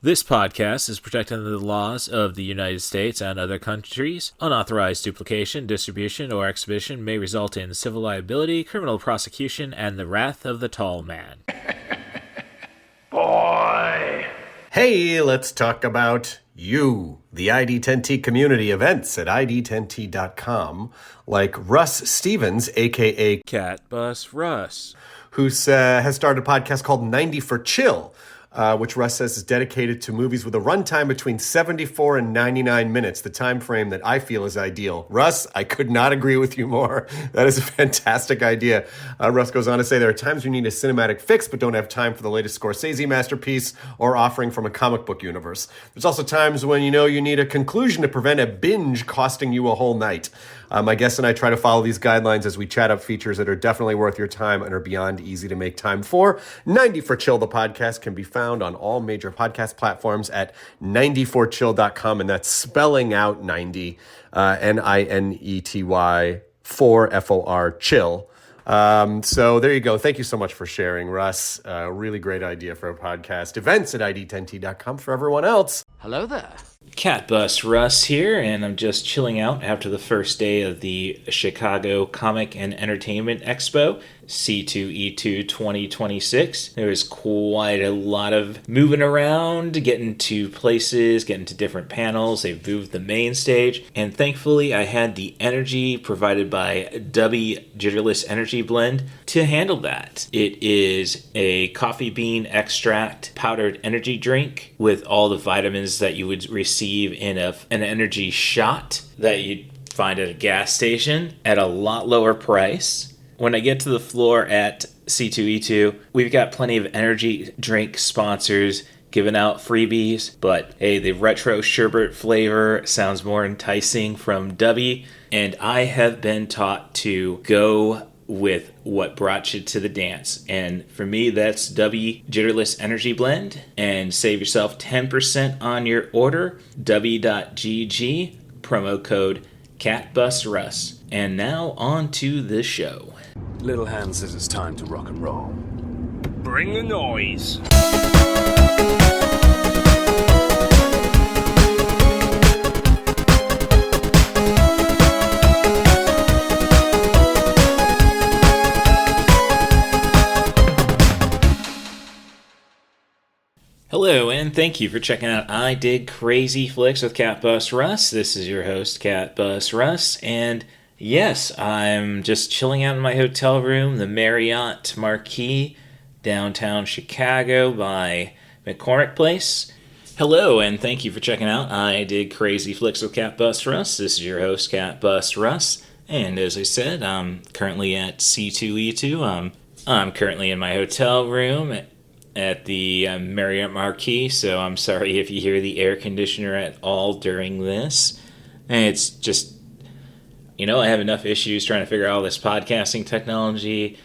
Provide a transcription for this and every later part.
This podcast is protected under the laws of the United States and other countries. Unauthorized duplication, distribution, or exhibition may result in civil liability, criminal prosecution, and the wrath of the tall man. Boy! Hey, let's talk about you, the ID10T community events at ID10T.com, like Russ Stevens, a.k.a. Cat Bus Russ, who has started a podcast called 90 for Chill, which Russ says is dedicated to movies with a runtime between 74 and 99 minutes, the time frame that I feel is ideal. Russ, I could not agree with you more. That is a fantastic idea. Russ goes on to say there are times you need a cinematic fix but don't have time for the latest Scorsese masterpiece or offering from a comic book universe. There's also times when you need a conclusion to prevent a binge costing you a whole night. My guest and I try to follow these guidelines as we chat up features that are definitely worth your time and are beyond easy to make time for. 90 for Chill, the podcast, can be found on all major podcast platforms at 90forchill.com, and that's spelling out 90, Ninety, 4 FOR, chill. So there you go. Thank you so much for sharing, Russ. Really great idea for a podcast. Events at ID10T.com for everyone else. Hello there. Cat Bus Russ here, and I'm just chilling out after the first day of the Chicago Comic and Entertainment Expo, C2E2 2026. There was quite a lot of moving around, getting to places, getting to different panels. They've moved the main stage, and thankfully I had the energy provided by Dubby Jitterless Energy Blend to handle that. It is a coffee bean extract powdered energy drink with all the vitamins that you would receive in an energy shot that you'd find at a gas station at a lot lower price. When I get to the floor at C2E2, we've got plenty of energy drink sponsors giving out freebies, but hey, the retro sherbet flavor sounds more enticing from Dubby, and I have been taught to go with what brought you to the dance. And for me, that's Dubby Jitterless Energy Blend. And save yourself 10% on your order. Dubby.gg, promo code CatBusRuss. And now on to the show. Little Hand says it's time to rock and roll. Bring the noise. Hello, and thank you for checking out I Dig Crazy Flicks with Cat Bus Russ. This is your host, Cat Bus Russ, and yes, I'm just chilling out in my hotel room, the Marriott Marquis, downtown Chicago by McCormick Place. Hello, and thank you for checking out I Dig Crazy Flicks with Cat Bus Russ. This is your host, Cat Bus Russ, and as I said, I'm currently at C2E2. I'm currently in my hotel room at the Marriott Marquis, so I'm sorry if you hear the air conditioner at all during this. And it's just, I have enough issues trying to figure out all this podcasting technology.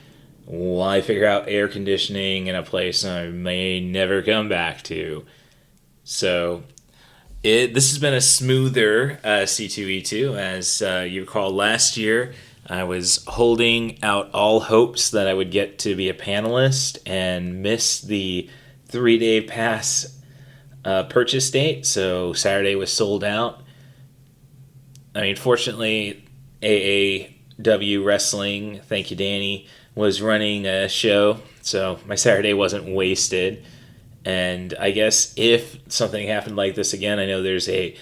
Why figure out air conditioning in a place I may never come back to? So this has been a smoother C2E2. As you recall, last year I was holding out all hopes that I would get to be a panelist and miss the 3-day pass purchase date, so Saturday was sold out. I mean, fortunately, AAW Wrestling, thank you, Danny, was running a show, so my Saturday wasn't wasted. And I guess if something happened like this again, I know there's a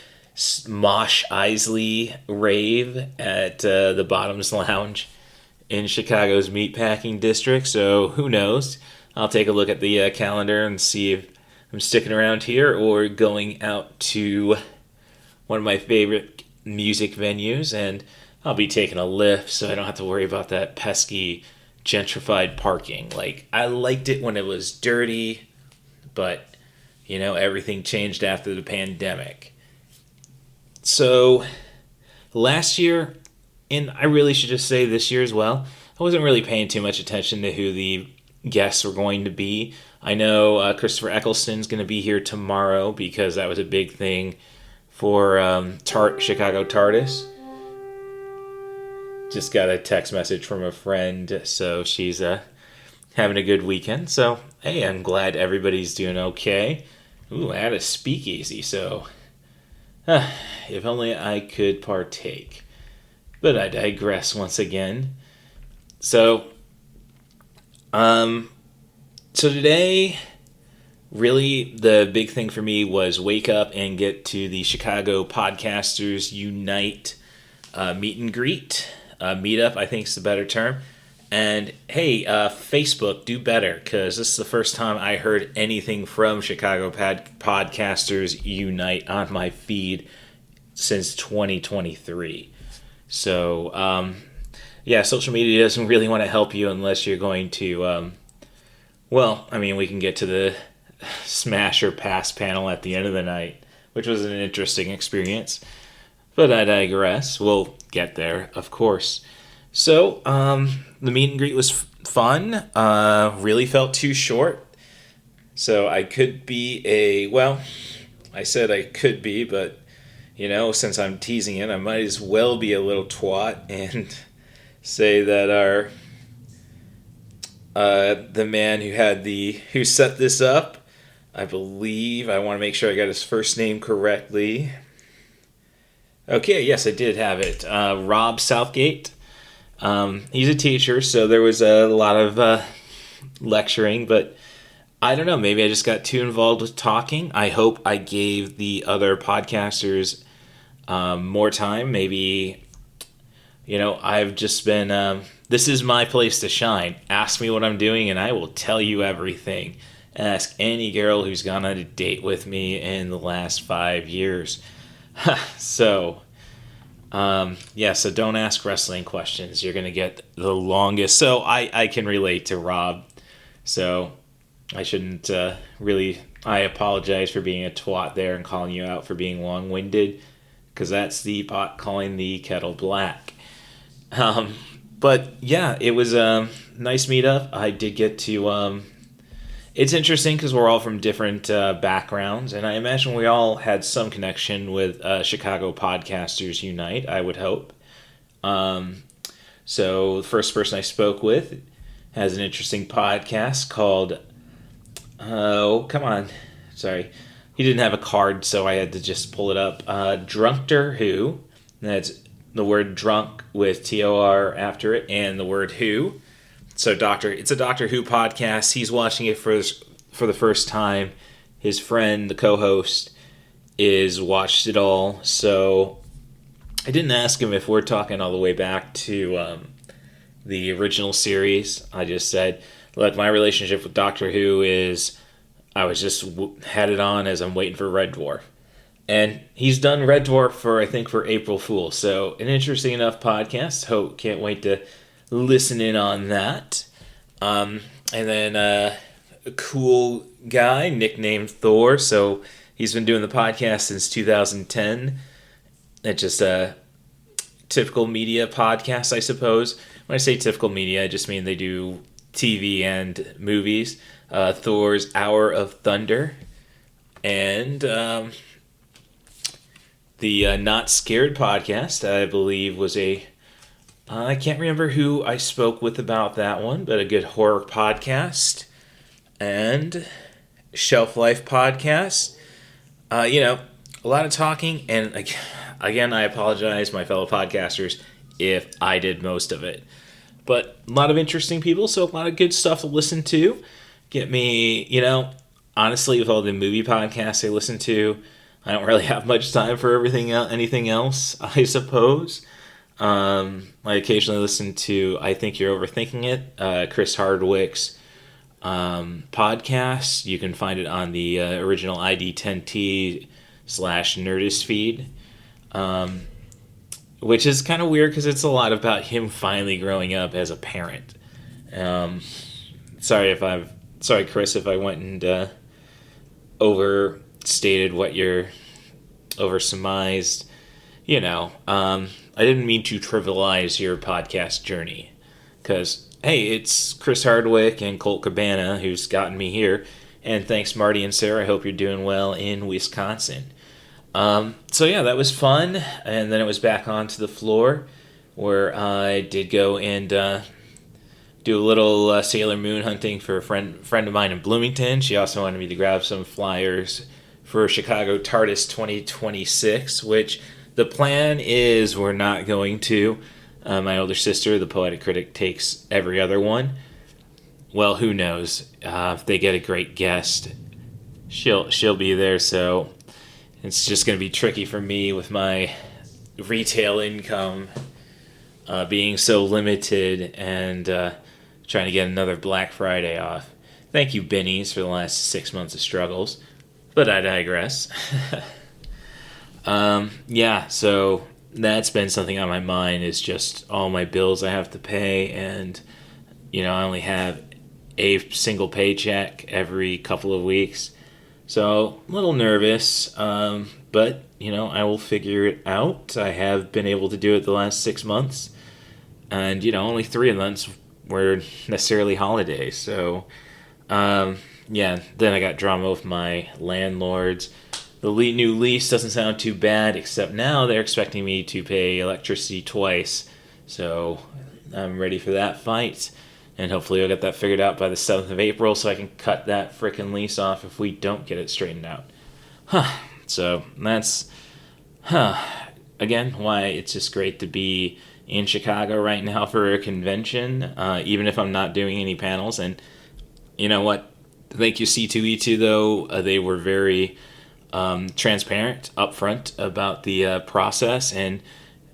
Mosh Isley rave at the Bottoms Lounge in Chicago's Meatpacking District, so who knows? I'll take a look at the calendar and see if I'm sticking around here or going out to one of my favorite music venues, and I'll be taking a Lyft so I don't have to worry about that pesky gentrified parking. Like, I liked it when it was dirty, but everything changed after the pandemic. So, last year, and I really should just say this year as well, I wasn't really paying too much attention to who the guests were going to be. I know Christopher Eccleston's going to be here tomorrow because that was a big thing for Chicago TARDIS. Just got a text message from a friend, so she's having a good weekend. So, hey, I'm glad everybody's doing okay. Ooh, at a speakeasy, so if only I could partake. But I digress once again. So, so today, really the big thing for me was wake up and get to the Chicago Podcasters Unite meet and greet. Meetup, I think is the better term. And hey, Facebook, do better, because this is the first time I heard anything from Chicago Podcasters Unite on my feed since 2023. So, yeah, social media doesn't really want to help you unless you're going to, well, I mean, we can get to the smash or pass panel at the end of the night, which was an interesting experience. But I digress. We'll get there, of course. So, the meet and greet was fun. Really felt too short. So I could be well, I said I could be, but, since I'm teasing it, I might as well be a little twat and say that the man who set this up, I believe, I want to make sure I got his first name correctly. Okay, yes, I did have it. Rob Southgate. He's a teacher, so there was a lot of lecturing, but I don't know, maybe I just got too involved with talking. I hope I gave the other podcasters more time. Maybe, I've just been, this is my place to shine. Ask me what I'm doing and I will tell you everything. Ask any girl who's gone on a date with me in the last 5 years. So, so don't ask wrestling questions. You're going to get the longest. So I can relate to Rob. So I shouldn't I apologize for being a twat there and calling you out for being long-winded, because that's the pot calling the kettle black. But yeah, it was a nice meetup. I did get to, it's interesting because we're all from different backgrounds, and I imagine we all had some connection with Chicago Podcasters Unite, I would hope. So the first person I spoke with has an interesting podcast called, come on, sorry. He didn't have a card, so I had to just pull it up. Drunkter Who, that's the word drunk with T-O-R after it, and the word who. So it's a Doctor Who podcast. He's watching it for the first time. His friend, the co-host, is watched it all. So I didn't ask him if we're talking all the way back to the original series. I just said, look, my relationship with Doctor Who is I was just had it on as I'm waiting for Red Dwarf. And he's done Red Dwarf for April Fool. So an interesting enough podcast. Can't wait to listen in on that. And then a cool guy nicknamed Thor. So he's been doing the podcast since 2010. It's just a typical media podcast, I suppose. When I say typical media, I just mean they do TV and movies. Thor's Hour of Thunder. And the Not Scared podcast, I believe, was I can't remember who I spoke with about that one, but a good horror podcast. And Shelf Life podcast. A lot of talking, and again, I apologize, my fellow podcasters, if I did most of it. But a lot of interesting people, so a lot of good stuff to listen to. Get me, honestly, with all the movie podcasts I listen to, I don't really have much time for anything else, I suppose. I occasionally listen to I Think You're Overthinking It, Chris Hardwick's podcast. You can find it on the original ID10T /Nerdist feed, which is kind of weird because it's a lot about him finally growing up as a parent. Sorry, Chris, if I went and overstated what you're oversurmised. I didn't mean to trivialize your podcast journey, because, hey, it's Chris Hardwick and Colt Cabana who's gotten me here, and thanks, Marty and Sarah. I hope you're doing well in Wisconsin. So yeah, that was fun, and then it was back onto the floor, where I did go and do a little Sailor Moon hunting for a friend of mine in Bloomington. She also wanted me to grab some flyers for Chicago TARDIS 2026, which the plan is we're not going to. My older sister, the poetic critic, takes every other one. Well, who knows? If they get a great guest, she'll be there. So it's just going to be tricky for me with my retail income being so limited and trying to get another Black Friday off. Thank you, Benny's, for the last 6 months of struggles. But I digress. Yeah, so that's been something on my mind, is just all my bills I have to pay, and I only have a single paycheck every couple of weeks, so a little nervous, but I will figure it out. I have been able to do it the last 6 months, and only 3 of months were necessarily holidays, so yeah, then I got drama with my landlords. The new lease doesn't sound too bad, except now they're expecting me to pay electricity twice. So I'm ready for that fight. And hopefully I'll get that figured out by the 7th of April so I can cut that frickin' lease off if we don't get it straightened out. So that's, again, why it's just great to be in Chicago right now for a convention, even if I'm not doing any panels. And you know what? Thank you, C2E2, though. They were very transparent, upfront about the process, and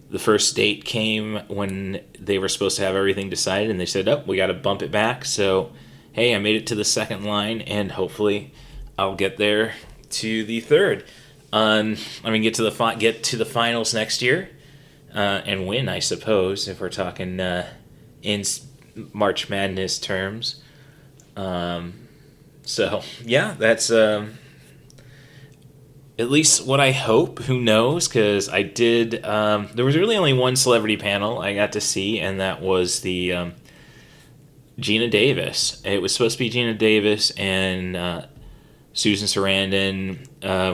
the first date came when they were supposed to have everything decided, and they said, we got to bump it back. So, hey, I made it to the second line, and hopefully I'll get there to the third. Get to the finals next year, and win, I suppose, if we're talking in March Madness terms. So, yeah, that's at least what I hope. Who knows? Because I did. There was really only one celebrity panel I got to see, and that was the Geena Davis. It was supposed to be Geena Davis and Susan Sarandon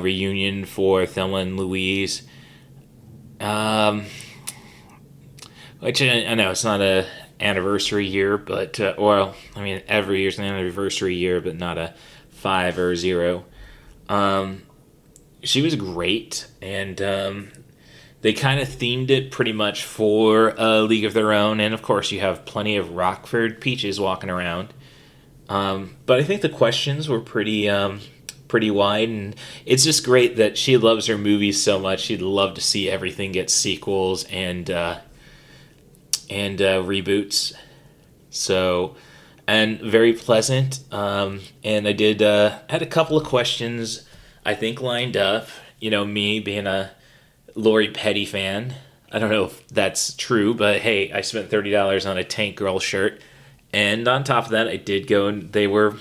reunion for Thelma and Louise. Which I know it's not a anniversary year, but every year's an anniversary year, but not a 5 or 0. She was great, and they kind of themed it pretty much for a League of Their Own, and of course you have plenty of Rockford peaches walking around. But I think the questions were pretty wide, and it's just great that she loves her movies so much. She'd love to see everything get sequels and reboots. So, and very pleasant. And I did had a couple of questions I think lined up. Me being a Lori Petty fan. I don't know if that's true, but hey, I spent $30 on a Tank Girl shirt. And on top of that, I did go, and they were,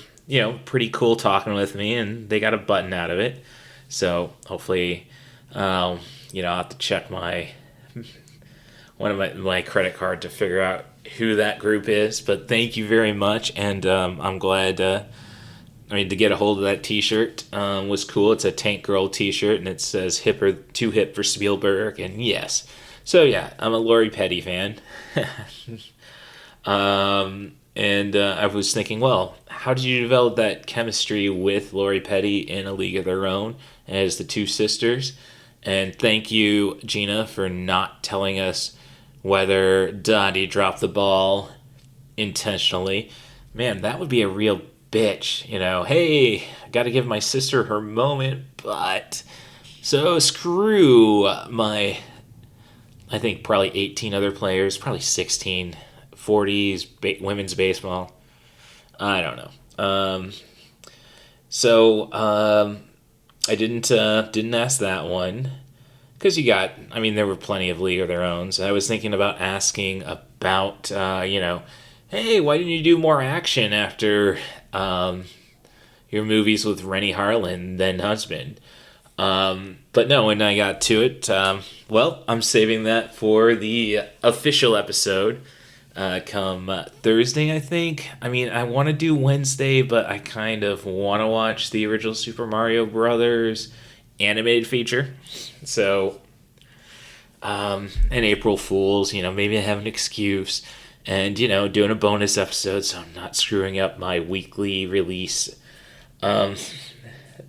pretty cool talking with me, and they got a button out of it. So hopefully, I'll have to check one of my credit card to figure out who that group is. But thank you very much, and I'm glad. To get a hold of that T-shirt was cool. It's a Tank Girl T-shirt, and it says "Too hip for Spielberg," and yes. So yeah, I'm a Lori Petty fan. And I was thinking, well, how did you develop that chemistry with Lori Petty in A League of Their Own as the two sisters? And thank you, Geena, for not telling us whether Dottie dropped the ball intentionally. Man, that would be a real bitch, Hey, I got to give my sister her moment, but so screw my, I think probably 18 other players, probably 16. 40s women's baseball. I don't know. I didn't ask that one because there were plenty of League of Their Own. So I was thinking about asking about, hey, why didn't you do more action after your movies with Rennie Harlan, then husband? But no, when I got to it, I'm saving that for the official episode. Come Thursday, I think. I want to do Wednesday, but I kind of want to watch the original Super Mario Brothers animated feature. So, and April Fools, maybe I have an excuse. And, doing a bonus episode so I'm not screwing up my weekly release.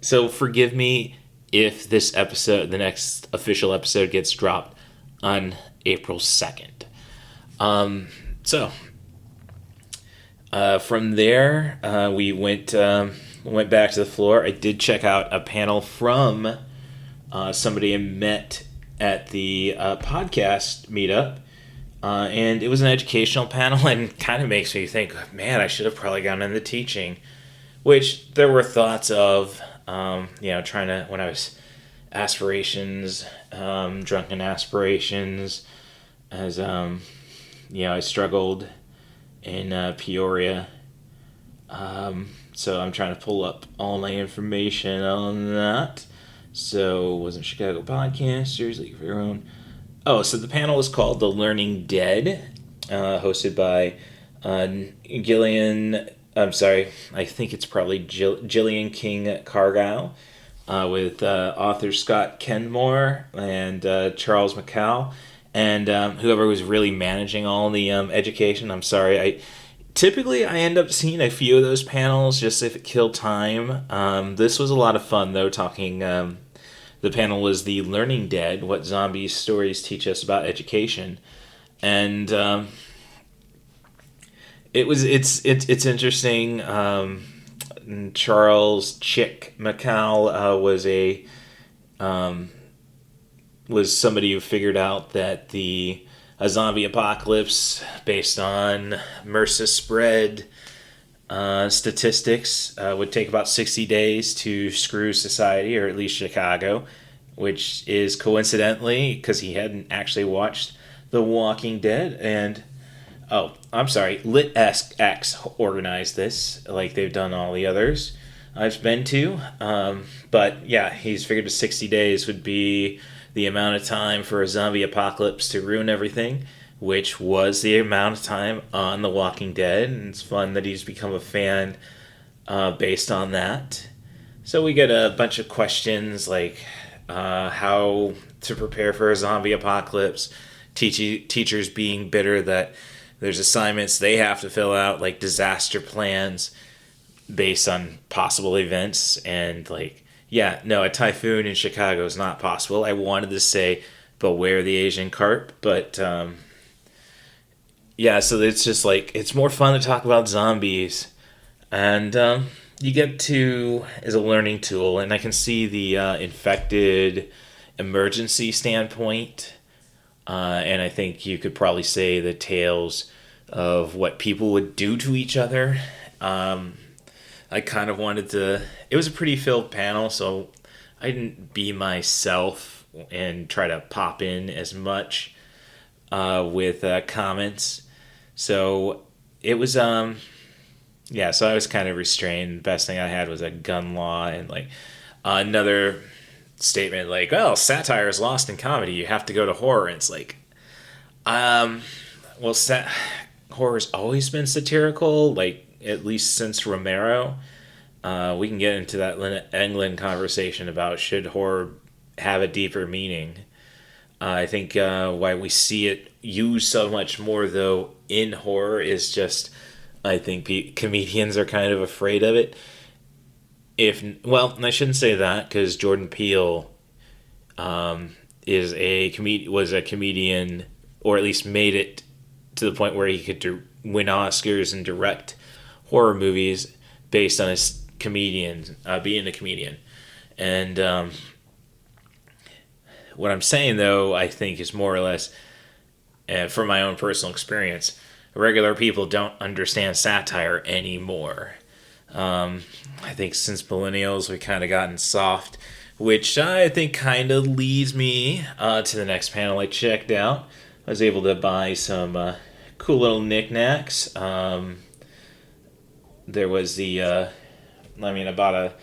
So forgive me if this episode, the next official episode, gets dropped on April 2nd. So from there, we went back to the floor. I did check out a panel from somebody I met at the podcast meetup. And it was an educational panel, and kind of makes me think, man, I should have probably gone into teaching. Which there were thoughts of, trying to, when I was aspirations, drunken aspirations, as, I struggled in Peoria. So I'm trying to pull up all my information on that. So, was it Chicago Podcasters, League of Your Own? Oh, so the panel was called The Learning Dead, hosted by Gillian, I'm sorry, I think it's probably Gillian King Cargyle, with author Scott Kenmore and Charles McCall, and whoever was really managing all the education. I'm sorry, typically I end up seeing a few of those panels just if it killed time. This was a lot of fun, though, talking... the panel was The Learning Dead, What Zombie Stories Teach Us About Education. And it's interesting. Charles Chick McCall was somebody who figured out that a zombie apocalypse based on MRSA spread statistics would take about 60 days to screw society, or at least Chicago, which is coincidentally because he hadn't actually watched The Walking Dead. And I'm sorry, Lit-X organized this like they've done all the others I've been to. But yeah, he's figured 60 days would be the amount of time for a zombie apocalypse to ruin everything, which was the amount of time on The Walking Dead, and it's fun that he's become a fan based on that. So we get a bunch of questions like how to prepare for a zombie apocalypse, teachers being bitter that there's assignments they have to fill out, like disaster plans based on possible events, and a typhoon in Chicago is not possible. I wanted to say beware the Asian carp, but... so it's just it's more fun to talk about zombies, and you get to, as a learning tool, and I can see the infected emergency standpoint, and I think you could probably say the tales of what people would do to each other. I kind of wanted to, it was a pretty filled panel, so I didn't be myself and try to pop in as much with comments. So it was, so I was kind of restrained. The best thing I had was a gun law and another statement satire is lost in comedy. You have to go to horror. And it's horror's always been satirical, at least since Romero. We can get into that England conversation about should horror have a deeper meaning. I think why we see it used so much more, though, in horror is just, I think comedians are kind of afraid of it. I shouldn't say that, because Jordan Peele was a comedian, or at least made it to the point where he could win Oscars and direct horror movies based on his being a comedian. And what I'm saying, though, I think is more or less, from my own personal experience, regular people don't understand satire anymore. I think since millennials, we've kind of gotten soft, which I think kind of leads me to the next panel I checked out. I was able to buy some cool little knickknacks. There was I bought a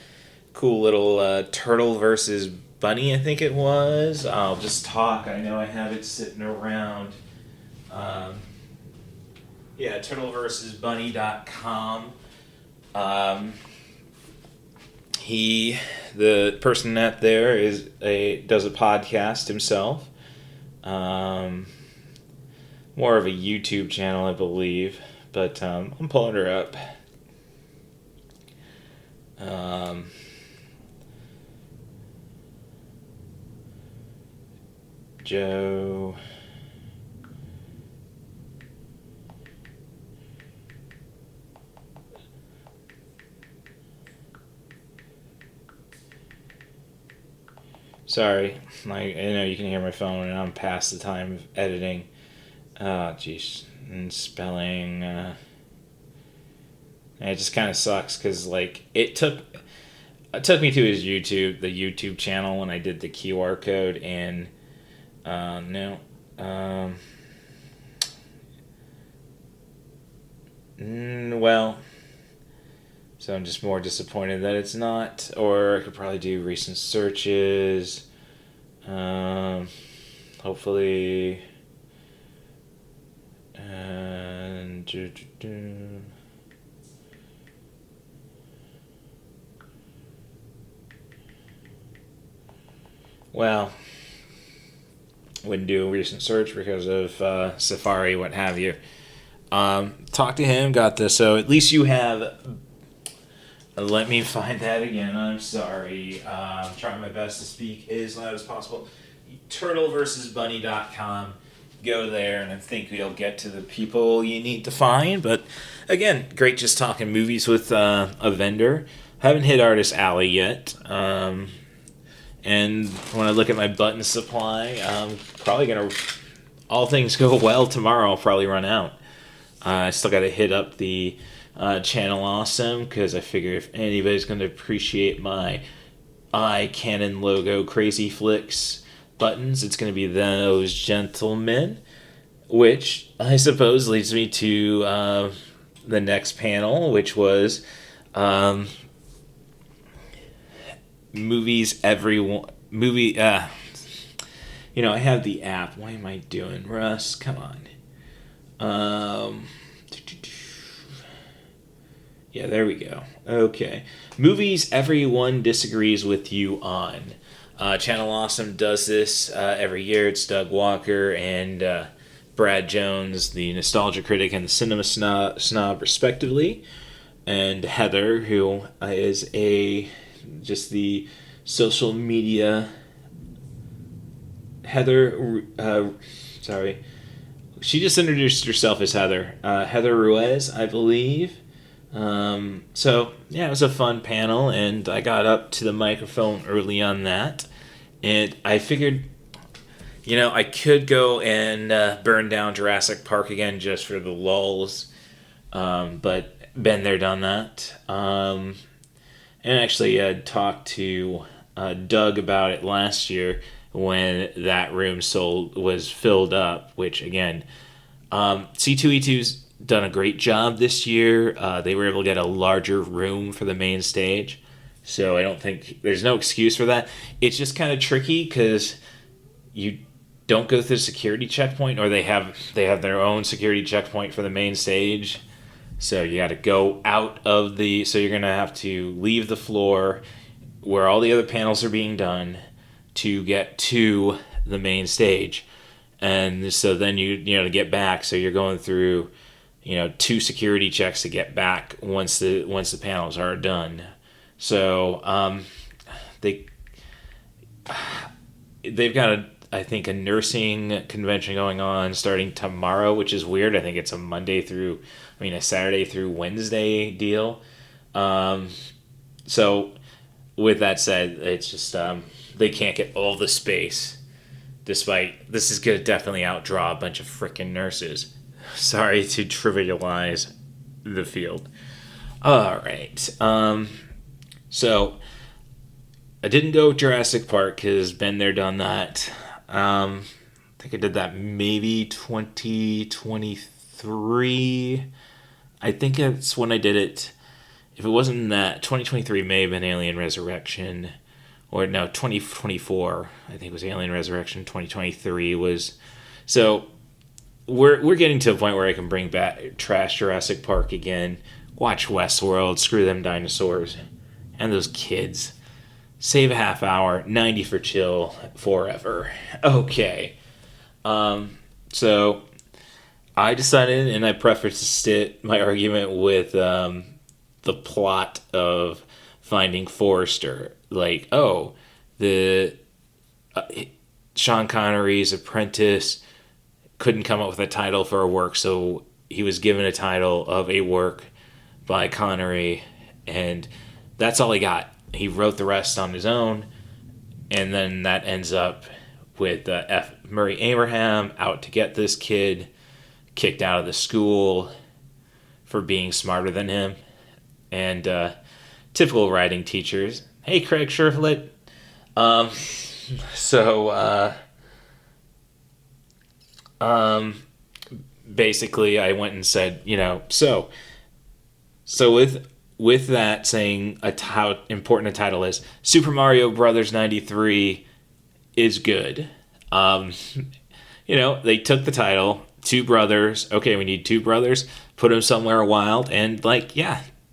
cool little turtle versus bunny, I think it was. I'll just talk. I know I have it sitting around. turtleversusbunny.com. The person that there does a podcast himself. More of a YouTube channel, I believe. But I'm pulling her up. Joe. Sorry, I know you can hear my phone, and I'm past the time of editing. Oh, jeez, and spelling. It just kind of sucks because like it took me to his the YouTube channel when I did the QR code, and no, well, so I'm just more disappointed that it's not. Or I could probably do recent searches. Hopefully. And well, wouldn't do a recent search because of Safari, what have you. Talk to him, got this. So at least you have. Let me find that again. I'm sorry. I'm trying my best to speak as loud as possible. turtleversusbunny.com. Go there, and I think you'll get to the people you need to find. But again, great just talking movies with a vendor. Haven't hit Artist Alley yet. And when I look at my button supply, I'm probably going to, all things go well tomorrow, I'll probably run out. I still got to hit up the Channel Awesome, because I figure if anybody's going to appreciate my Canon logo Crazy Flicks buttons, it's going to be those gentlemen, which I suppose leads me to the next panel, which was movies everyone movie I have the app. Why am I doing, Russ? Come on. Yeah, there we go. Okay. Movies everyone disagrees with you on. Channel Awesome does this every year. It's Doug Walker and Brad Jones, the nostalgia critic and the cinema snob respectively, and Heather, who is just the social media. Heather, sorry. She just introduced herself as Heather. Heather Ruiz, I believe. So, yeah, it was a fun panel, and I got up to the microphone early on that. And I figured, I could go and burn down Jurassic Park again just for the lulls. But been there, done that. And actually talked to Doug about it last year when that room was filled up, which, again, C2E2's done a great job this year. They were able to get a larger room for the main stage, so I don't think there's no excuse for that. It's just kind of tricky because you don't go through the security checkpoint, or they have their own security checkpoint for the main stage. So you got to go out of so you're going to have to leave the floor where all the other panels are being done to get to the main stage. And so then to get back, so you're going through, 2 security checks to get back once the panels are done. So they've got I think a nursing convention going on starting tomorrow, which is weird. I think it's a Saturday through Wednesday deal. So with that said, it's just they can't get all the space. Despite this is going to definitely outdraw a bunch of frickin' nurses. Sorry to trivialize the field. All right. So I didn't go Jurassic Park because been there, done that. I think I did that maybe 2023. I think it's when I did it. If it wasn't that, 2023 may have been Alien Resurrection. Or no, 2024, I think was Alien Resurrection. 2023 was... So we're getting to a point where I can bring back trash Jurassic Park again. Watch Westworld, screw them dinosaurs. And those kids. Save a half hour, 90 for chill, forever. Okay. So I decided, and I prefaced my argument with the plot of Finding Forrester. Like, Sean Connery's apprentice couldn't come up with a title for a work, so he was given a title of a work by Connery, and that's all he got. He wrote the rest on his own, and then that ends up with F. Murray Abraham out to get this kid, kicked out of the school for being smarter than him, and typical writing teachers. Hey, Craig Sherflet. Basically, I went and said, so with that saying how important a title is, Super Mario Brothers 93 is good. They took the title, two brothers. Okay, we need two brothers. Put them somewhere wild, and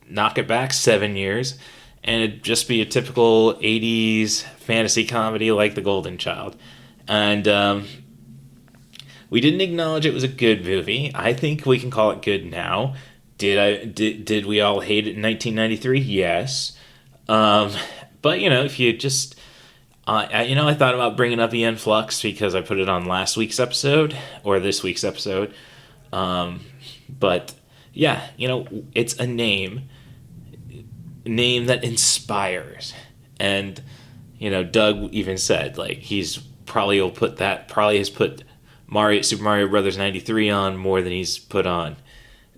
knock it back 7 years, and it'd just be a typical 80s fantasy comedy like The Golden Child. And we didn't acknowledge it was a good movie. I think we can call it good now. Did we all hate it in 1993? Yes. But if you just I thought about bringing up Ian Flux because I put it on last week's episode or this week's episode. But yeah, it's a name that inspires. And Doug even said he's probably has put Super Mario Brothers 93 on more than he's put on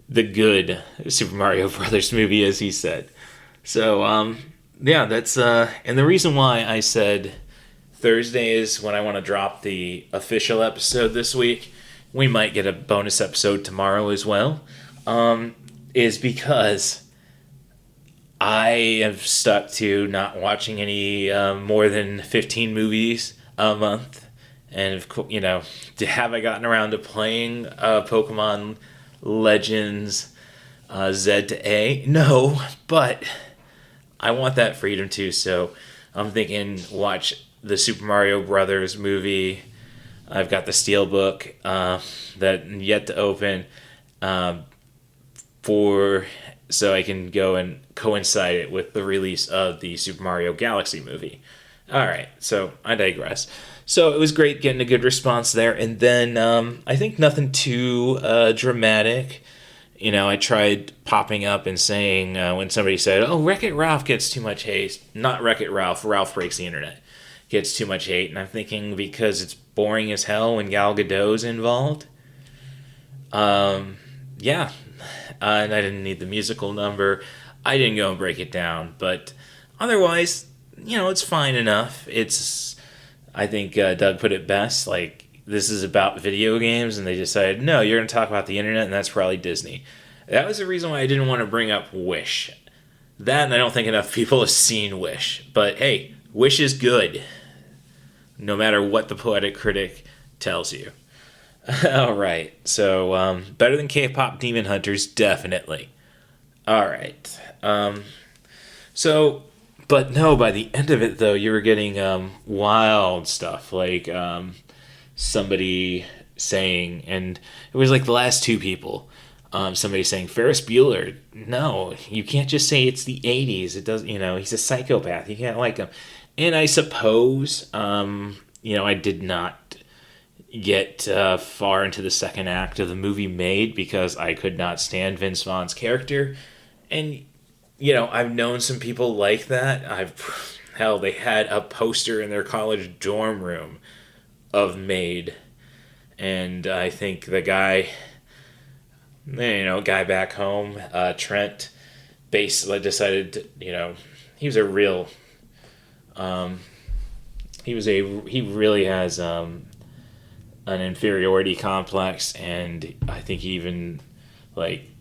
the good Super Mario Brothers movie, as he said. So that's and the reason why I said Thursday is when I want to drop the official episode this week. We might get a bonus episode tomorrow as well. Is because I have stuck to not watching any more than 15 movies a month. And, have I gotten around to playing Pokemon Legends Z to A? No, but I want that freedom too. So I'm thinking watch the Super Mario Brothers movie. I've got the Steelbook that yet to open so I can go and coincide it with the release of the Super Mario Galaxy movie. All right, so I digress. So it was great getting a good response there. And then I think nothing too dramatic. I tried popping up and saying when somebody said, oh, Wreck-It Ralph gets too much hate. Not Wreck-It Ralph. Ralph Breaks the Internet. Gets too much hate. And I'm thinking because it's boring as hell when Gal Gadot's involved. Yeah. And I didn't need the musical number. I didn't go and break it down. But otherwise, it's fine enough. I think Doug put it best, this is about video games, and they decided, no, you're going to talk about the internet, and that's probably Disney. That was the reason why I didn't want to bring up Wish. That, and I don't think enough people have seen Wish. But hey, Wish is good, no matter what the Poetic Critic tells you. All right, so better than K-pop Demon Hunters, definitely. All right, But no, by the end of it, though, you were getting wild stuff, somebody saying, and it was the last two people, somebody saying, Ferris Bueller, no, you can't just say it's the 80s. It does, he's a psychopath. You can't like him. And I suppose, I did not get far into the second act of the movie Made because I could not stand Vince Vaughn's character. And I've known some people like that. They had a poster in their college dorm room of Made. And I think the guy back home, Trent, basically decided to, he was a real, he really has an inferiority complex, and I think he even,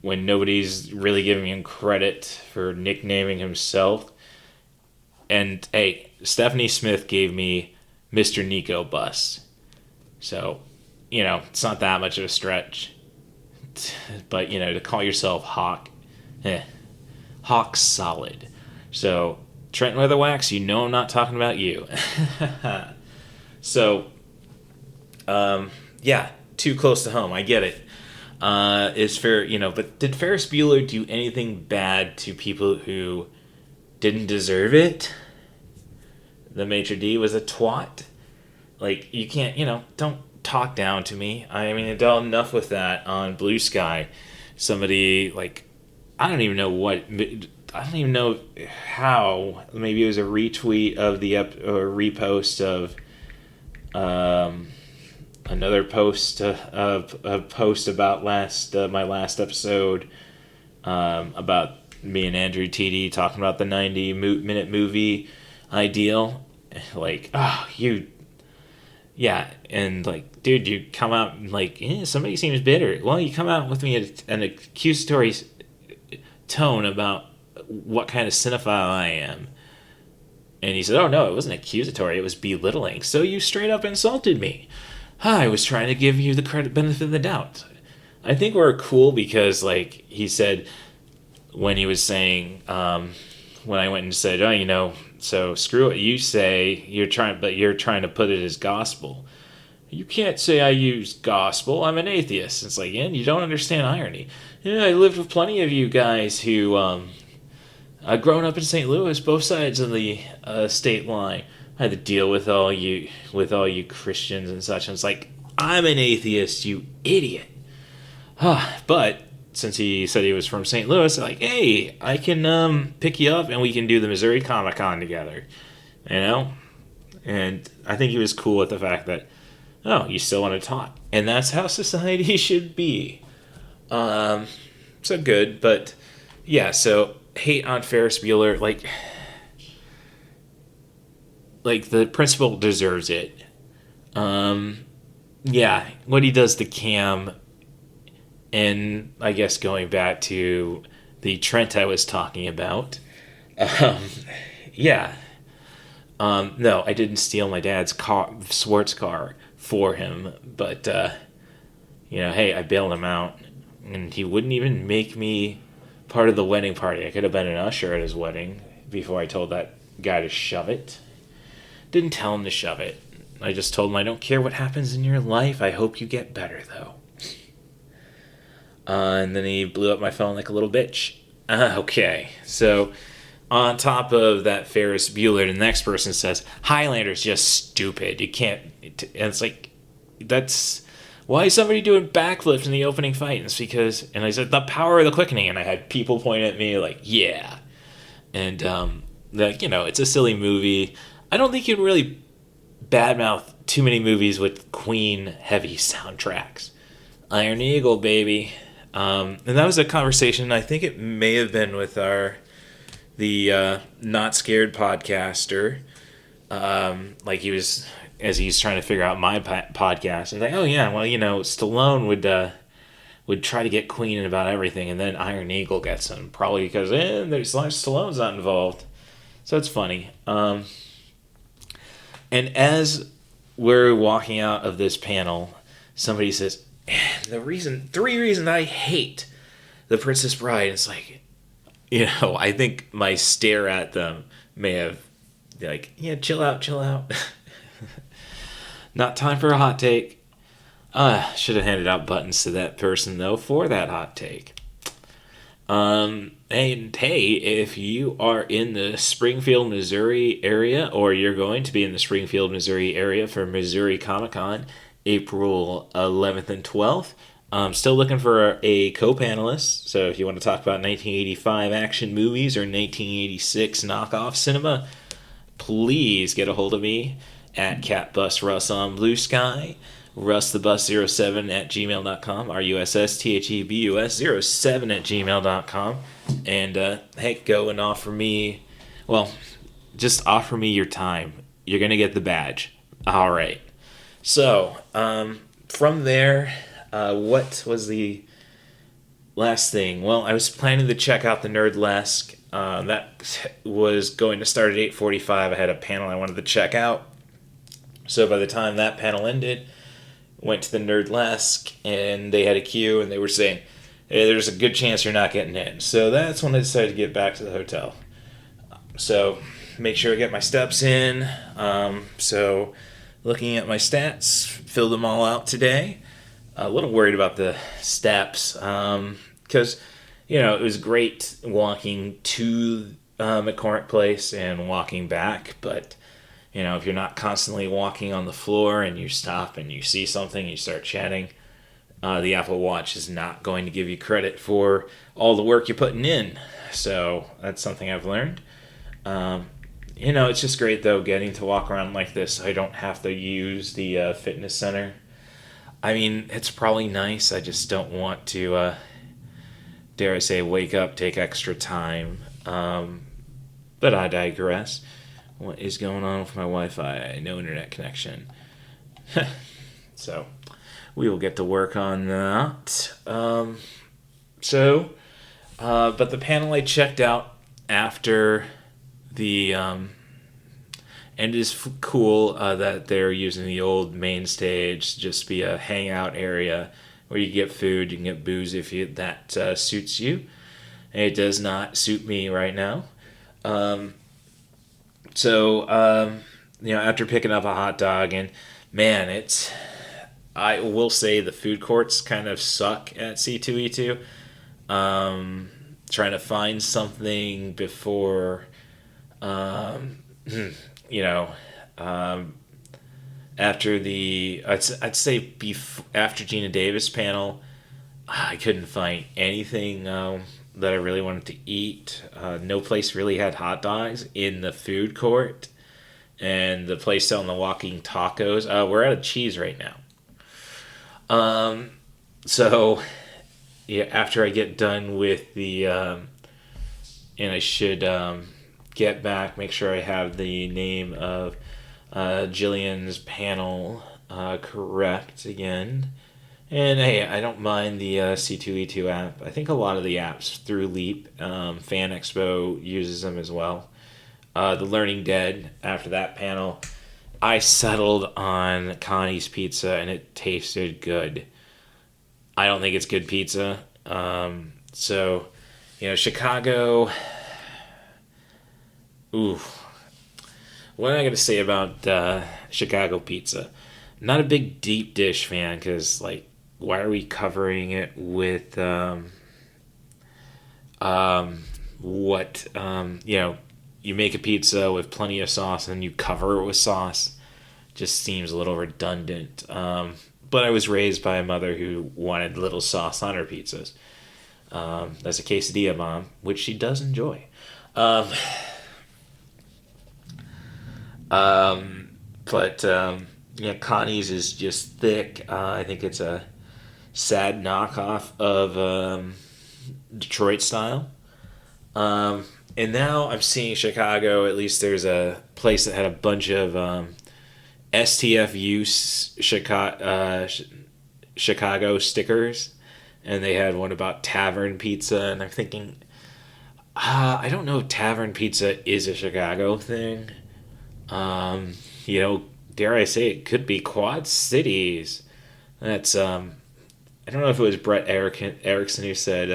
when nobody's really giving him credit for nicknaming himself. And, hey, Stephanie Smith gave me Mr. Nico Bus. So, it's not that much of a stretch. But, to call yourself Hawk, Hawk's solid. So, Trent Weatherwax, I'm not talking about you. So, too close to home. I get it. Is fair, but did Ferris Bueller do anything bad to people who didn't deserve it? The maitre d' was a twat. Like, you can't, don't talk down to me. I mean, I dealt enough with that on Blue Sky. Somebody, like, I don't even know how. Maybe it was a retweet of or repost of another post of a post about my last episode about me and Andrew TD talking about the 90-minute movie ideal. Like, oh, yeah, and like, dude, you come out and like, somebody seems bitter. Well, you come out with me an accusatory tone about what kind of cinephile I am. And he said, oh no, it wasn't accusatory, it was belittling. So you straight up insulted me. I was trying to give you the benefit of the doubt. I think we're cool because, like, he said when he was saying, when I went and said, oh, so screw what you say, you're trying to put it as gospel. You can't say I use gospel, I'm an atheist. It's like, you don't understand irony. Yeah, I lived with plenty of you guys who, I've grown up in St. Louis, both sides of the state line. I had to deal with all you Christians and such. And it's like, I'm an atheist, you idiot. But since he said he was from St. Louis, I'm like, hey, I can pick you up and we can do the Missouri Comic-Con together. And I think he was cool with the fact that, oh, you still want to talk. And that's how society should be. So good, but yeah, so hate on Ferris Bueller, like the principal deserves it. Yeah, what he does to Cam, and I guess going back to the Trent I was talking about, yeah. No, I didn't steal my dad's sports car for him, but, hey, I bailed him out, and he wouldn't even make me part of the wedding party. I could have been an usher at his wedding before I told that guy to shove it. Didn't tell him to shove it. I just told him, I don't care what happens in your life. I hope you get better, though. And then he blew up my phone like a little bitch. Okay, so on top of that Ferris Bueller, the next person says, Highlander's just stupid. You can't... And it's like, that's... Why is somebody doing backflips in the opening fight? And it's because... And I said, the power of the quickening. And I had people point at me like, yeah. And, it's a silly movie. I don't think you can really badmouth too many movies with Queen-heavy soundtracks. Iron Eagle, baby. And that was a conversation, I think it may have been with the Not Scared podcaster. Like he was, as he's trying to figure out my podcast. And like, oh yeah, well, Stallone would try to get Queen in about everything, and then Iron Eagle gets him. Probably because, Stallone's not involved. So it's funny. And as we're walking out of this panel, somebody says, three reasons I hate The Princess Bride. And it's like, I think my stare at them may have been like, yeah, chill out. Not time for a hot take. Should have handed out buttons to that person, though, for that hot take. And hey, if you are in the Springfield, Missouri area, or you're going to be in the Springfield, Missouri area for Missouri Comic-Con, April 11th and 12th, I'm still looking for a co-panelist. So if you want to talk about 1985 action movies or 1986 knockoff cinema, please get a hold of me at CatBusRuss on Blue Sky. RussTheBus07 at gmail.com, RussThebus07 at gmail.com, and hey, go and offer me, just offer me your time. You're going to get the badge. All right. So, from there, what was the last thing? Well, I was planning to check out the Nerdlesque. That was going to start at 8:45. I had a panel I wanted to check out. So by the time that panel ended, went to the Nerdlesque, and they had a queue, and they were saying, hey, there's a good chance you're not getting in. So that's when I decided to get back to the hotel. So make sure I get my steps in. So looking at my stats, filled them all out today. A little worried about the steps, because, it was great walking to McCormick Place and walking back, but If you're not constantly walking on the floor and you stop and you see something, you start chatting, the Apple Watch is not going to give you credit for all the work you're putting in. So that's something I've learned. It's just great, though, getting to walk around like this so I don't have to use the fitness center. I mean, it's probably nice. I just don't want to, dare I say, wake up, take extra time. But I digress. What is going on with my Wi-Fi? No internet connection. So, we will get to work on that. But the panel I checked out after the... and it is cool that they're using the old main stage to just be a hangout area where you get food, you can get booze if that suits you. And it does not suit me right now. After picking up a hot dog, and man, I will say the food courts kind of suck at C2E2. Trying to find something before, after I'd say after Geena Davis panel, I couldn't find anything that I really wanted to eat. No place really had hot dogs in the food court, and the place selling the walking tacos. We're out of cheese right now. After I get done with the, and I should get back, make sure I have the name of Jillian's panel correct again. And hey, I don't mind the C2E2 app. I think a lot of the apps through Leap, Fan Expo uses them as well. The Learning Dead, after that panel, I settled on Connie's Pizza, and it tasted good. I don't think it's good pizza. Chicago. Ooh. What am I going to say about Chicago pizza? Not a big deep dish fan, because, why are we covering it with you make a pizza with plenty of sauce and you cover it with sauce? Just seems a little redundant. But I was raised by a mother who wanted little sauce on her pizzas. That's a quesadilla mom, which she does enjoy. Connie's is just thick. I think it's a sad knockoff of Detroit style. And now I'm seeing Chicago, at least there's a place that had a bunch of STFU Chicago stickers, and they had one about tavern pizza, and I'm thinking, I don't know if tavern pizza is a Chicago thing. Dare I say it could be Quad Cities. That's, I don't know if it was Brett Erickson who said,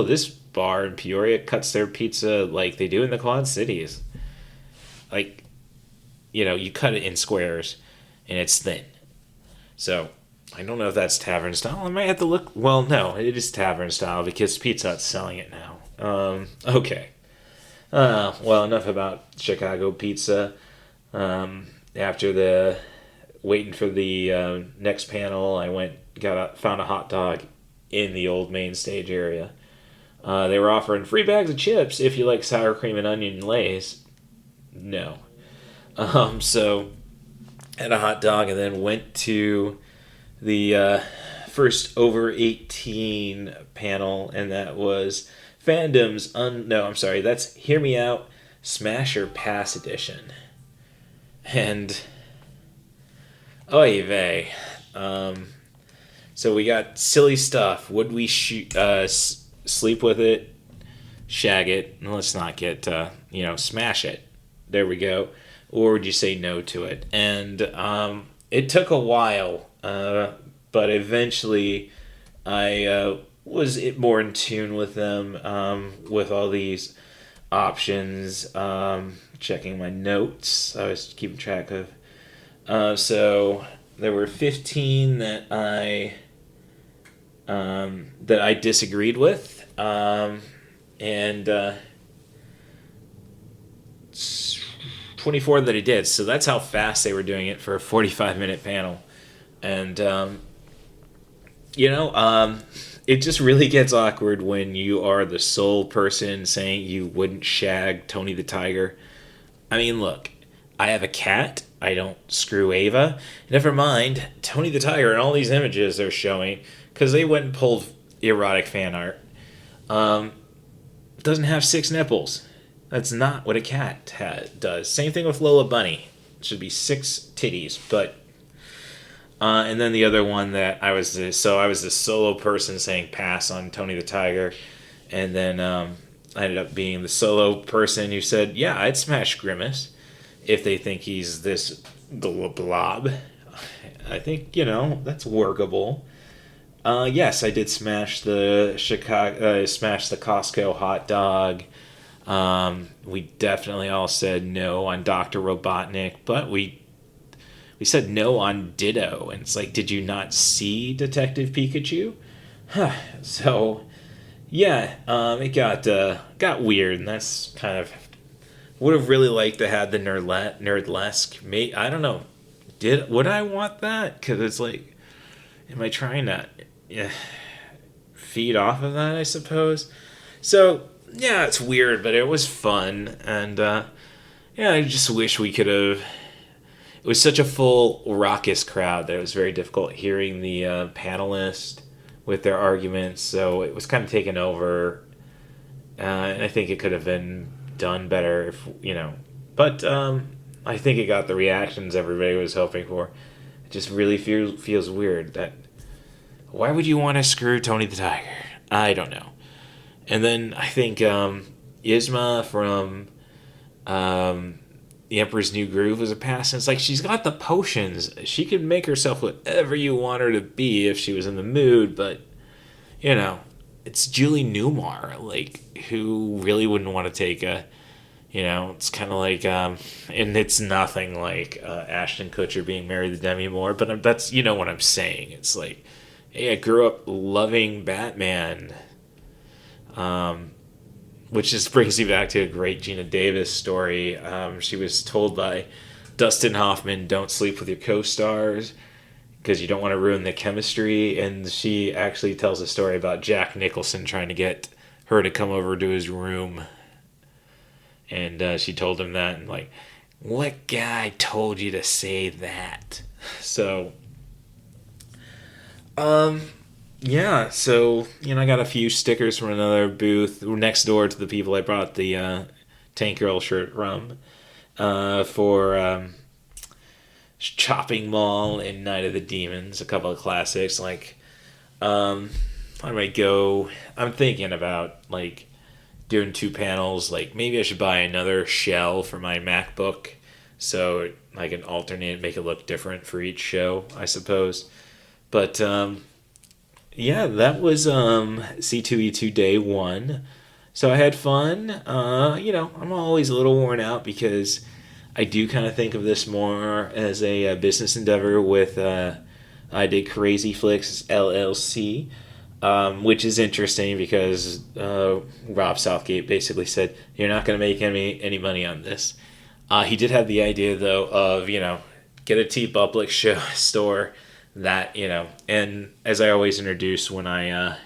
this bar in Peoria cuts their pizza like they do in the Quad Cities. You cut it in squares, and it's thin. So, I don't know if that's tavern style. I might have to look. Well, no, it is tavern style because Pizza Hut's selling it now. Okay. Enough about Chicago pizza. After waiting for the next panel, I found a hot dog in the old main stage area. They were offering free bags of chips if you like sour cream and onion Lay's. No. So had a hot dog and then went to the first over 18 panel, and that was Fandom's that's Hear Me Out Smash or Pass Edition. And oy vey. So we got silly stuff. Would we sleep with it, shag it, and let's not get smash it. There we go. Or would you say no to it? And it took a while, but eventually I was more in tune with them, with all these options. Checking my notes, I was keeping track of. So there were 15 that I disagreed with, and 24 that he did. So that's how fast they were doing it for a 45-minute panel. And, it just really gets awkward when you are the sole person saying you wouldn't shag Tony the Tiger. I mean, look, I have a cat. I don't screw Ava. Never mind Tony the Tiger and all these images they're showing, because they went and pulled erotic fan art. Doesn't have 6 nipples. That's not what a cat does. Same thing with Lola Bunny. It should be 6 titties, but... and then the other one that I was the solo person saying pass on Tony the Tiger, and then I ended up being the solo person who said, yeah, I'd smash Grimace if they think he's this blob. I think, that's workable. Yes, I did smash the Costco hot dog. We definitely all said no on Dr. Robotnik, but we said no on Ditto, and it's like, did you not see Detective Pikachu? So, yeah, it got weird, and that's kind of... Would have really liked to have the nerdlesque. I don't know. Would I want that? Because it's like, am I trying to feed off of that, I suppose? So, yeah, it's weird, but it was fun, and I just wish we could have... It was such a full, raucous crowd that it was very difficult hearing the panelists with their arguments, so it was kind of taken over, and I think it could have been done better if, but I think it got the reactions everybody was hoping for. It just really feels weird that, why would you want to screw Tony the Tiger? I don't know. And then I think Yzma from The Emperor's New Groove was a pass. And it's like, she's got the potions. She could make herself whatever you want her to be if she was in the mood. But, it's Julie Newmar, who really wouldn't want to take it's kind of like, and it's nothing like Ashton Kutcher being married to Demi Moore. But that's, what I'm saying. It's like, hey, I grew up loving Batman. Which just brings me back to a great Geena Davis story. She was told by Dustin Hoffman, don't sleep with your co-stars because you don't want to ruin the chemistry. And she actually tells a story about Jack Nicholson trying to get her to come over to his room. And she told him that. And what guy told you to say that? So, yeah, so, I got a few stickers from another booth next door to the people I brought the Tank Girl shirt from for Chopping Mall and Night of the Demons, a couple of classics. I might go, I'm thinking about, doing 2 panels. Maybe I should buy another shell for my MacBook so I can alternate, make it look different for each show, I suppose. But, yeah, that was C2E2 day 1. So I had fun. I'm always a little worn out because I do kind of think of this more as a business endeavor with I Did Crazy Flicks LLC, which is interesting because Rob Southgate basically said, you're not going to make any money on this. He did have the idea, though, of, get a TeePublic store that, and as I always introduce when I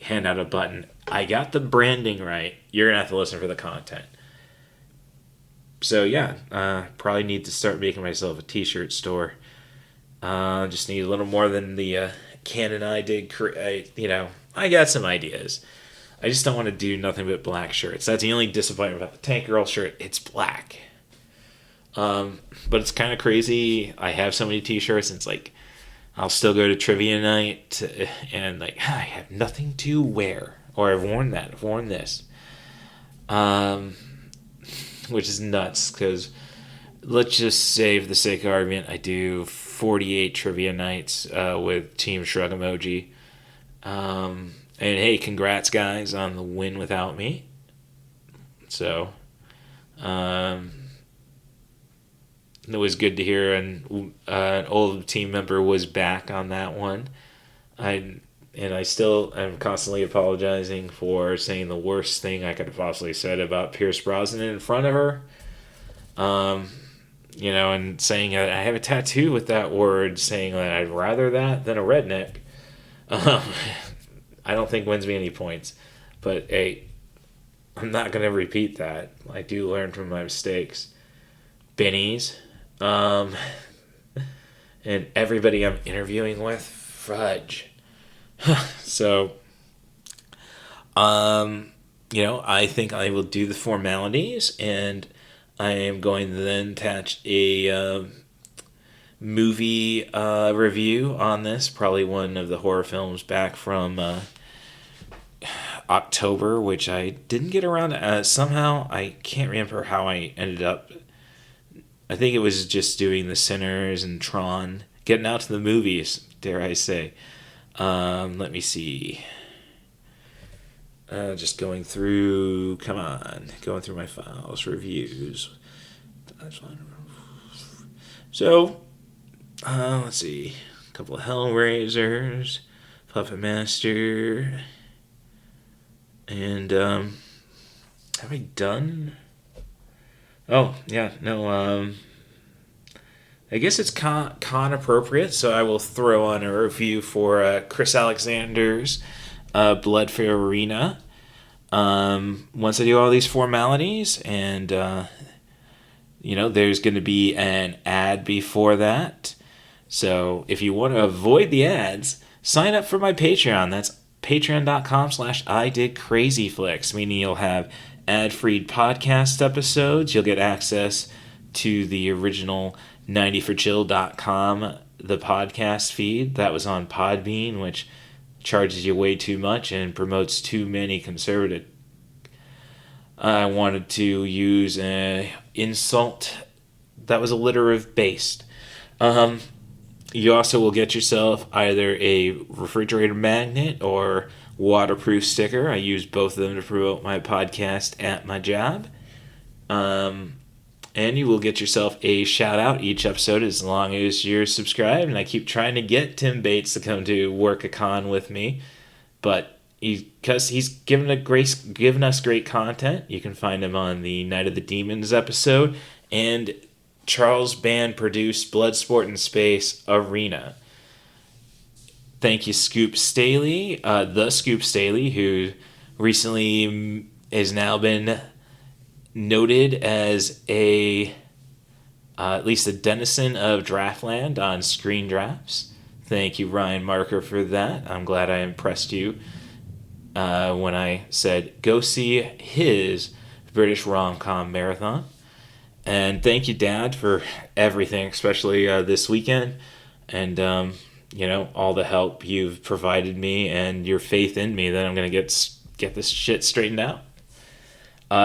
hand out a button, I got the branding right. You're going to have to listen for the content. So, yeah, probably need to start making myself a t-shirt store. Just need a little more than the Canon I did. I got some ideas. I just don't want to do nothing but black shirts. That's the only disappointment about the Tank Girl shirt. It's black. But it's kind of crazy. I have so many t-shirts, and it's like, I'll still go to trivia night, and I have nothing to wear. Or I've worn that, I've worn this. Which is nuts, because let's just say, for the sake of argument, I do 48 trivia nights with Team Shrug Emoji. And hey, congrats, guys, on the win without me. So, it was good to hear an old team member was back on that one. I still am constantly apologizing for saying the worst thing I could have possibly said about Pierce Brosnan in front of her. And saying that I have a tattoo with that word, saying that I'd rather that than a redneck. I don't think wins me any points. But hey, I'm not going to repeat that. I do learn from my mistakes. Bennies. And everybody I'm interviewing with, fudge. So, I think I will do the formalities, and I am going to then attach a movie review on this. Probably one of the horror films back from October, which I didn't get around to. Somehow, I can't remember how I ended up. I think it was just doing The Sinners and Tron. Getting out to the movies, dare I say. Let me see. Just going through my files, reviews. So, let's see. A couple of Hellraisers, Puppet Master, and, have I done? Oh, yeah, no, I guess it's con appropriate, so I will throw on a review for Chris Alexander's Blood for Irina. Once I do all these formalities, and there's going to be an ad before that. So if you want to avoid the ads, sign up for my Patreon. That's patreon.com/IDidCrazyFlix, meaning you'll have ad-free podcast episodes. You'll get access to the original 90forchill.com, the podcast feed that was on Podbean, which charges you way too much and promotes too many conservative. I wanted to use an insult that was alliterative based. You also will get yourself either a refrigerator magnet or waterproof sticker. I use both of them to promote my podcast at my job. And you will get yourself a shout out each episode as long as you're subscribed. And I keep trying to get Tim Bates to come to work a con with me, but because he's given us great content. You can find him on the Night of the Demons episode and Charles Band produced Bloodsport in Space Irina. Thank you, Scoop Staley, the Scoop Staley, who recently has now been noted as at least a denizen of Draftland on Screen Drafts. Thank you, Ryan Marker, for that. I'm glad I impressed you when I said go see his British rom-com marathon. And thank you, Dad, for everything, especially this weekend. And, all the help you've provided me and your faith in me that I'm going to get this shit straightened out.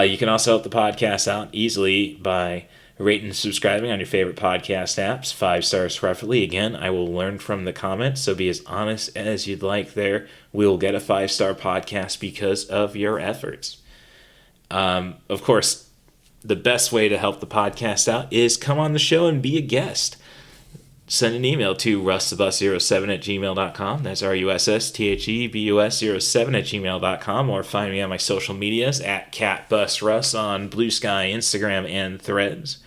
You can also help the podcast out easily by rating and subscribing on your favorite podcast apps, 5 stars preferably. Again, I will learn from the comments, so be as honest as you'd like there. We will get a 5-star podcast because of your efforts. Of course, the best way to help the podcast out is come on the show and be a guest. Send an email to russthebus07@gmail.com. That's RUSSTHEBUS07@gmail.com, or find me on my social medias at CatBusRuss on Blue Sky, Instagram, and Threads.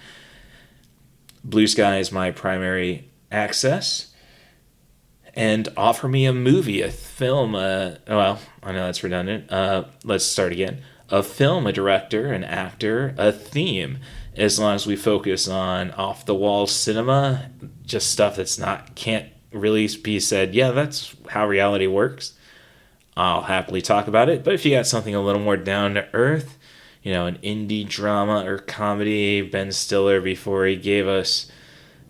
Blue Sky is my primary access. And offer me a movie, a film, I know that's redundant. Let's start again. A film, a director, an actor, a theme. As long as we focus on off-the-wall cinema, just stuff can't really be said, yeah, that's how reality works, I'll happily talk about it. But if you got something a little more down to earth, an indie drama or comedy, Ben Stiller before he gave us,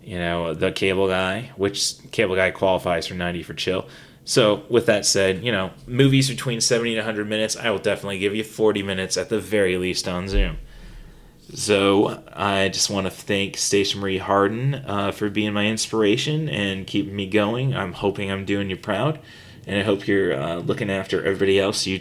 The Cable Guy, which Cable Guy qualifies for 90 for Chill. So with that said, movies between 70 and 100 minutes, I will definitely give you 40 minutes at the very least on Zoom. So I just want to thank Stacia Marie Harden for being my inspiration and keeping me going. I'm hoping I'm doing you proud, and I hope you're looking after everybody else who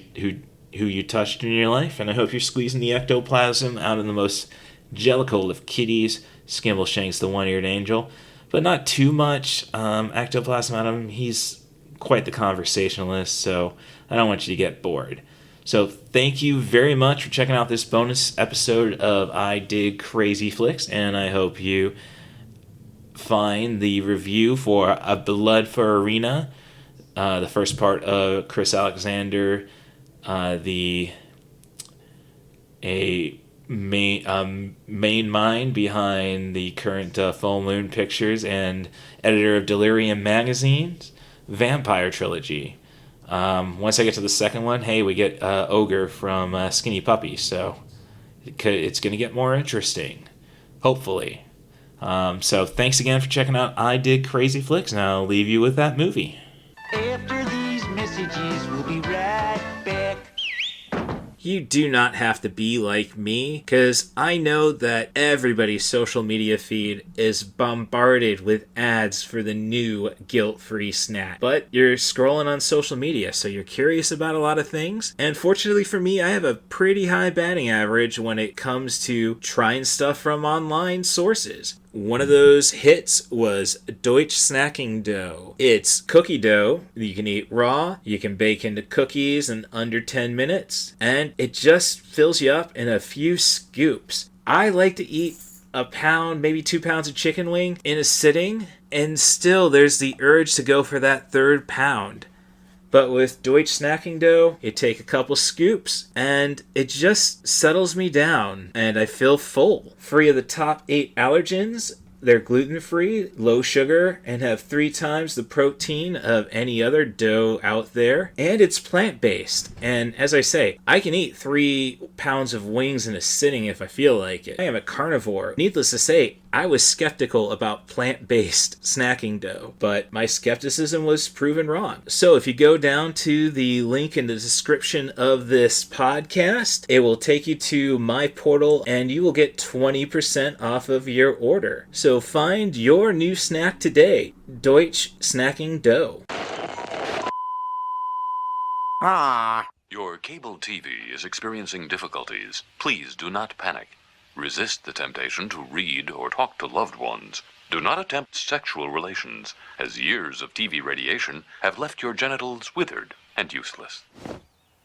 you touched in your life, and I hope you're squeezing the ectoplasm out of the most jellicle of kitties. Skimbleshanks, the one-eared angel, but not too much ectoplasm out of him. He's quite the conversationalist, so I don't want you to get bored. So thank you very much for checking out this bonus episode of I Dig Crazy Flicks, and I hope you find the review for A Blood for Irina, the first part of Chris Alexander, a main mind behind the current Full Moon Pictures and editor of Delirium Magazine's Vampire Trilogy. Once I get to the second one, hey, we get Ogre from Skinny Puppy, so it's going to get more interesting, hopefully. So thanks again for checking out I Dig Crazy Flicks, and I'll leave you with that movie. After these messages, we'll be right back. You do not have to be like me, because I know that everybody's social media feed is bombarded with ads for the new guilt-free snack. But you're scrolling on social media, so you're curious about a lot of things. And fortunately for me, I have a pretty high batting average when it comes to trying stuff from online sources. One of those hits was Deutsch Snacking Dough. It's cookie dough you can eat raw, you can bake into cookies in under 10 minutes, and it just fills you up in a few scoops. I like to eat a pound, maybe 2 pounds of chicken wing in a sitting, and still there's the urge to go for that third pound. But with Deutsch Snacking Dough, you take a couple scoops, and it just settles me down, and I feel full. Free of the top 8 allergens, they're gluten-free, low sugar, and have 3 times the protein of any other dough out there. And it's plant-based. And as I say, I can eat 3 pounds of wings in a sitting if I feel like it. I am a carnivore. Needless to say, I was skeptical about plant-based snacking dough, but my skepticism was proven wrong. So if you go down to the link in the description of this podcast, it will take you to my portal and you will get 20% off of your order. So find your new snack today, Deutsch Snacking Dough. Your cable TV is experiencing difficulties. Please do not panic. Resist the temptation to read or talk to loved ones. Do not attempt sexual relations, as years of TV radiation have left your genitals withered and useless.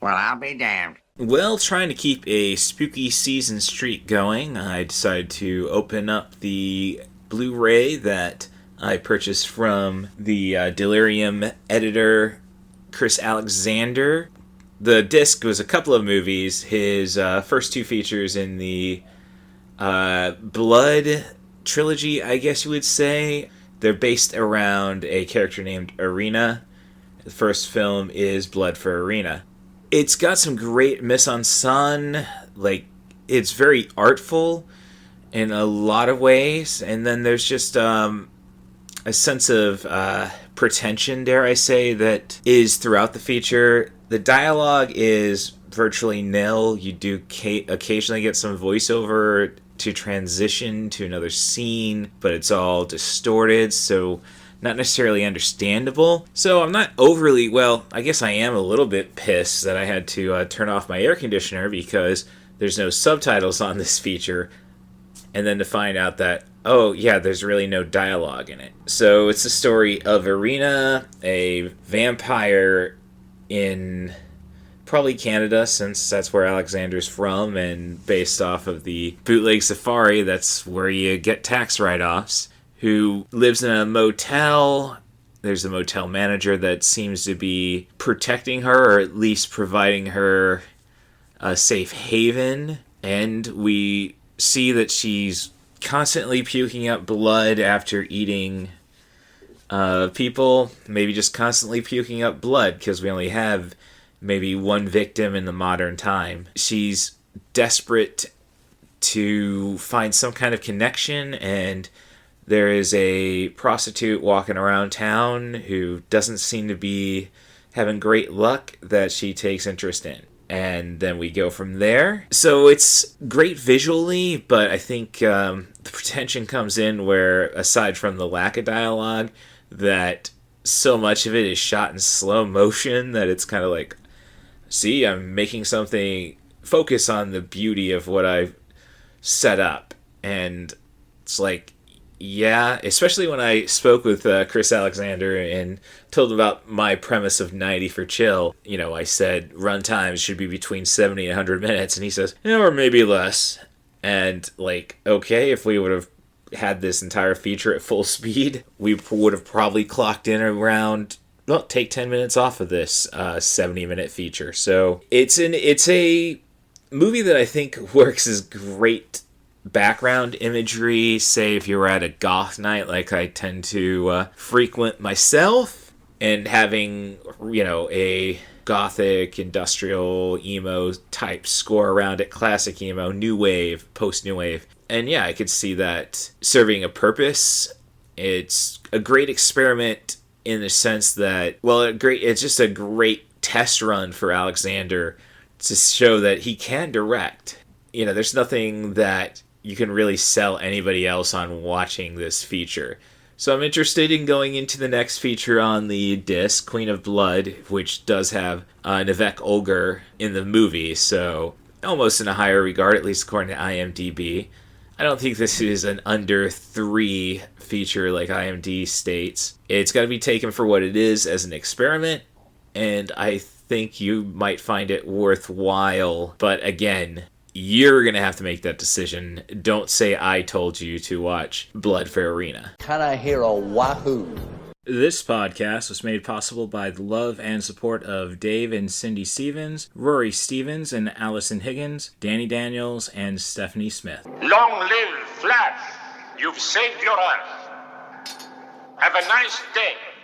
Well, I'll be damned. Well, trying to keep a spooky season streak going, I decided to open up the Blu-ray that I purchased from the Delirium editor, Chris Alexander. The disc was a couple of movies. His first 2 features in the Blood trilogy, I guess you would say. They're based around a character named Irina. The first film is Blood for Irina. It's got some great mise-en-scène, like, it's very artful in a lot of ways, and then there's just a sense of pretension, dare I say, that is throughout the feature. The dialogue is virtually nil. You do occasionally get some voiceover to transition to another scene, but it's all distorted, so not necessarily understandable. So I'm not overly, well, I guess I am a little bit pissed that I had to turn off my air conditioner because there's no subtitles on this feature, and then to find out that, oh yeah, there's really no dialogue in it. So it's the story of Irina, a vampire in probably Canada, since that's where Alexander's from, and based off of the bootleg safari, that's where you get tax write-offs, who lives in a motel. There's a motel manager that seems to be protecting her, or at least providing her a safe haven, and we see that she's constantly puking up blood after eating people, maybe just constantly puking up blood, because we only have maybe one victim in the modern time. She's desperate to find some kind of connection, and there is a prostitute walking around town who doesn't seem to be having great luck that she takes interest in. And then we go from there. So it's great visually, but I think the pretension comes in where, aside from the lack of dialogue, that so much of it is shot in slow motion that it's kind of like, see, I'm making something focus on the beauty of what I've set up. And it's like, Yeah, especially when I spoke with Chris Alexander and told him about my premise of 90 for chill. You know, I said runtimes should be between 70 and 100 minutes, and he says, or maybe less. And, like, okay, if we would have had this entire feature at full speed, we would have probably clocked in around, well, take 10 minutes off of this 70-minute feature. So it's a movie that I think works as great background imagery, say if you were at a goth night like I tend to frequent myself, and having, a gothic, industrial, emo type score around it, classic emo, new wave, post-new wave. And yeah, I could see that serving a purpose. It's a great experiment in the sense that, it's just a great test run for Alexander to show that he can direct. There's nothing that you can really sell anybody else on watching this feature. So I'm interested in going into the next feature on the disc, Queen of Blood, which does have Nivek Olger in the movie, so almost in a higher regard, at least according to IMDb. I don't think this is an under 3 feature like IMDb states. It's got to be taken for what it is as an experiment, and I think you might find it worthwhile. But again, you're going to have to make that decision. Don't say I told you to watch Blood for Irina. Can I hear a wahoo? This podcast was made possible by the love and support of Dave and Cindy Stevens, Rory Stevens and Allison Higgins, Danny Daniels, and Stephanie Smith. Long live Flash! You've saved your Earth. Have a nice day.